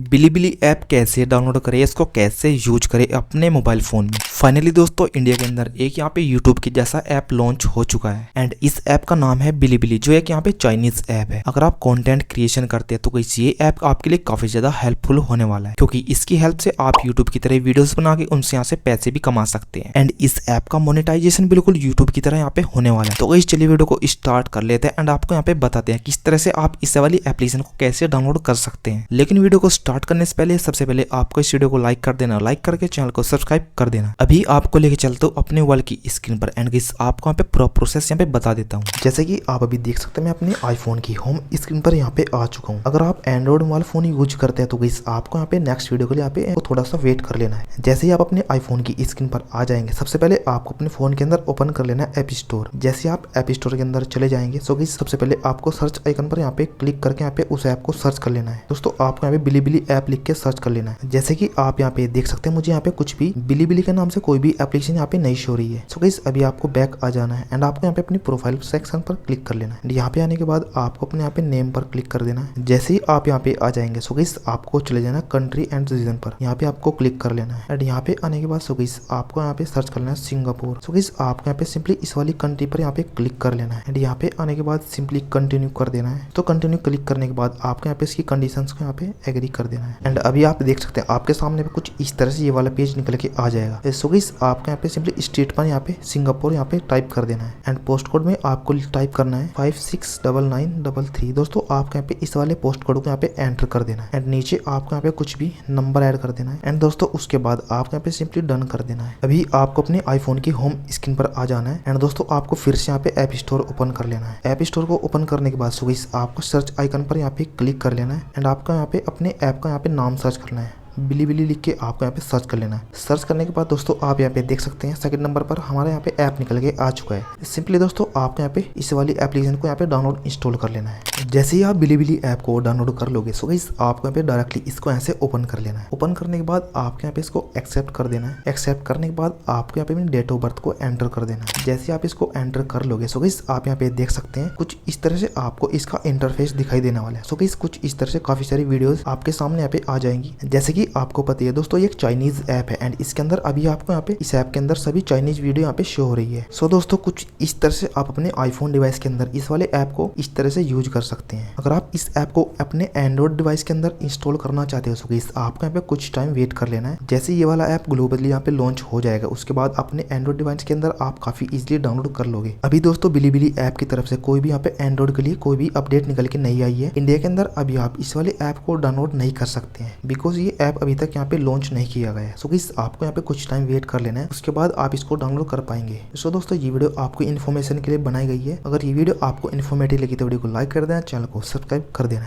बिलीबिली app कैसे download करें, इसको कैसे यूज करें अपने मोबाइल फोन में। फाइनली दोस्तों इंडिया के अंदर एक यहाँ पे यूट्यूब की जैसा ऐप लॉन्च हो चुका है एंड इस ऐप का नाम है बिलीबिली, जो एक यहाँ पे चाइनीज ऐप है। अगर आप कंटेंट क्रिएशन करते हैं तो गाइस ये ऐप आपके लिए काफी ज्यादा हेल्पफुल होने वाला है, क्योंकि इसकी हेल्प से आप यूट्यूब की तरह वीडियोस बना के उनसे यहाँ से पैसे भी कमा सकते हैं। एंड इस ऐप का मोनेटाइजेशन बिल्कुल यूट्यूब की तरह यहाँ पे होने वाला है। तो गाइस चलिए वीडियो को स्टार्ट कर लेते हैं एंड आपको यहाँ पे बताते हैं किस तरह से आप इस वाली एप्लीकेशन को कैसे डाउनलोड कर सकते हैं। लेकिन वीडियो को स्टार्ट करने से पहले सबसे पहले आपको इस वीडियो को लाइक कर देना, लाइक करके चैनल को सब्सक्राइब कर देना। अभी आपको लेके चलता हूँ अपने मोबाइल की स्क्रीन पर एंड गाइस आपको यहाँ पे पूरा प्रोसेस यहाँ पे बता देता हूँ। जैसे कि आप अभी देख सकते हैं, मैं अपने आईफोन की होम स्क्रीन पर यहाँ पे आ चुका हूँ। अगर आप एंड्रॉइड मोबाइल फोन यूज करते हैं तो गाइस आपको यहाँ पे नेक्स्ट वीडियो के लिए यहाँ पे थोड़ा सा वेट कर लेना है। जैसे ही आप अपने आईफोन की स्क्रीन पर आ जाएंगे, सबसे पहले आपको अपने फोन के अंदर ओपन कर लेना है ऐप स्टोर। जैसे आप ऐप स्टोर के अंदर चले जाएंगे सो गाइस सबसे पहले आपको सर्च आइकन पर यहाँ पे क्लिक करके यहाँ पे उस ऐप को सर्च कर लेना है। दोस्तों आपको यहाँ पे बिलीबिली ऐप लिख के सर्च कर लेना है। जैसे कि आप यहाँ पे देख सकते हैं, मुझे यहाँ पे कुछ भी बिलीबिली के नाम से कोई भी एप्लीकेशन यहाँ पे नहीं शो रही है। सो गाइस अभी आपको बैक आ जाना है एंड आपको यहाँ पे अपनी प्रोफाइल सेक्शन पर क्लिक कर लेना है। यहाँ पे आने के बाद आपको अपने यहाँ पे नेम पर क्लिक कर देना है। जैसे ही आप यहाँ पे आ जाएंगे सो गाइस आपको चले जाना कंट्री एंड रीजन पर, यहाँ पे आपको क्लिक कर लेना है। एंड यहाँ पे आने के बाद सो गाइस आपको यहाँ पे सर्च करना है सिंगापुर। सो गाइस आपको यहाँ पे सिंपली इस वाली कंट्री पर यहाँ पे क्लिक कर लेना है एंड यहाँ पे आने के बाद सिंपली कंटिन्यू कर देना है। तो कंटिन्यू क्लिक करने के बाद आपको यहाँ पे इसकी कंडीशंस को यहाँ पे एग्री कर देना है। एंड अभी आप देख सकते हैं आपके सामने पे कुछ इस तरह से ये वाला पेज निकल के आ जाएगा। सो गाइस आपको यहाँ पे सिंपली स्टेट पर यहाँ पे सिंगापुर यहाँ पे टाइप कर देना है एंड पोस्ट कोड में आपको टाइप करना है 569933। दोस्तों आपको यहाँ पे इस वाले पोस्ट कोड को यहाँ पे एंटर कर देना है एंड नीचे आपको यहाँ पे कुछ भी नंबर ऐड कर देना है। एंड दोस्तों उसके बाद आपको यहाँ पे सिंपली डन कर देना है। अभी आपको अपने आईफोन की होम स्क्रीन पर आ जाना है एंड दोस्तों आपको फिर से यहाँ पे ऐप स्टोर ओपन कर लेना है। ऐप स्टोर को ओपन करने के बाद सो गाइस आपको सर्च आइकन पर यहाँ पे क्लिक कर लेना है एंड आपको यहाँ पे अपने ऐप का यहाँ पे नाम सर्च करना है। बिलीबिली लिख के आपको यहाँ पे सर्च कर लेना है। सर्च करने के बाद दोस्तों आप यहाँ पे देख सकते हैं सेकंड नंबर पर हमारे यहाँ पे ऐप निकल के आ चुका है। सिंपली दोस्तों आपको यहाँ पे इस वाली एप्लीकेशन को यहाँ पे डाउनलोड इंस्टॉल कर लेना है। जैसे ही आप बिलीबिली ऐप को डाउनलोड कर लोगे सो गाइस आपको यहाँ पे डायरेक्टली इसको यहाँ से ओपन कर लेना है। ओपन करने के बाद आपको यहाँ पे इसको एक्सेप्ट कर देना है। एक्सेप्ट करने के बाद आपको यहाँ पे अपनी डेट ऑफ बर्थ को एंटर कर देना है। जैसे आप इसको एंटर कर लोगे सो गाइस आप यहाँ पे देख सकते हैं कुछ इस तरह से आपको इसका इंटरफेस दिखाई देने वाला है। सो गाइस कुछ इस तरह से काफी सारी वीडियोस आपके सामने यहाँ पे आ जाएंगी। जैसे कि आपको पता है दोस्तों ये एक चाइनीज ऐप है एंड इसके अंदर अभी आपको यहाँ पे इस ऐप के अंदर सभी चाइनीज वीडियो यहाँ पे शो हो रही है। सो दोस्तों कुछ इस तरह से आप अपने आईफोन डिवाइस के अंदर इस वाले ऐप को इस तरह से यूज कर सकते हैं। अगर आप इस ऐप को अपने एंड्रॉइड डिवाइस के अंदर इंस्टॉल करना चाहते हो तो आपको यहाँ पे कुछ टाइम वेट कर लेना है। जैसे ये वाला ऐप ग्लोबली यहाँ पे लॉन्च हो जाएगा उसके बाद अपने एंड्रॉइड डिवाइस के अंदर आप काफी इजिली डाउनलोड कर लोगे। अभी दोस्तों बिलीबिली ऐप की तरफ से कोई भी यहाँ पे एंड्रॉइड के लिए कोई भी अपडेट निकल के नहीं आई है इंडिया के अंदर। अभी आप इस वाले ऐप को डाउनलोड नहीं कर सकते हैं बिकॉज ये ऐप अभी तक यहाँ पे लॉन्च नहीं किया गया है। सो गाइस आपको यहाँ पे कुछ टाइम वेट कर लेना है, उसके बाद आप इसको डाउनलोड कर पाएंगे। सो दोस्तों ये वीडियो आपको इन्फॉर्मेशन के लिए बनाई गई है। अगर ये वीडियो आपको इन्फॉर्मेटिव लगी तो वीडियो को लाइक कर देना, चैनल को सब्सक्राइब कर देना है।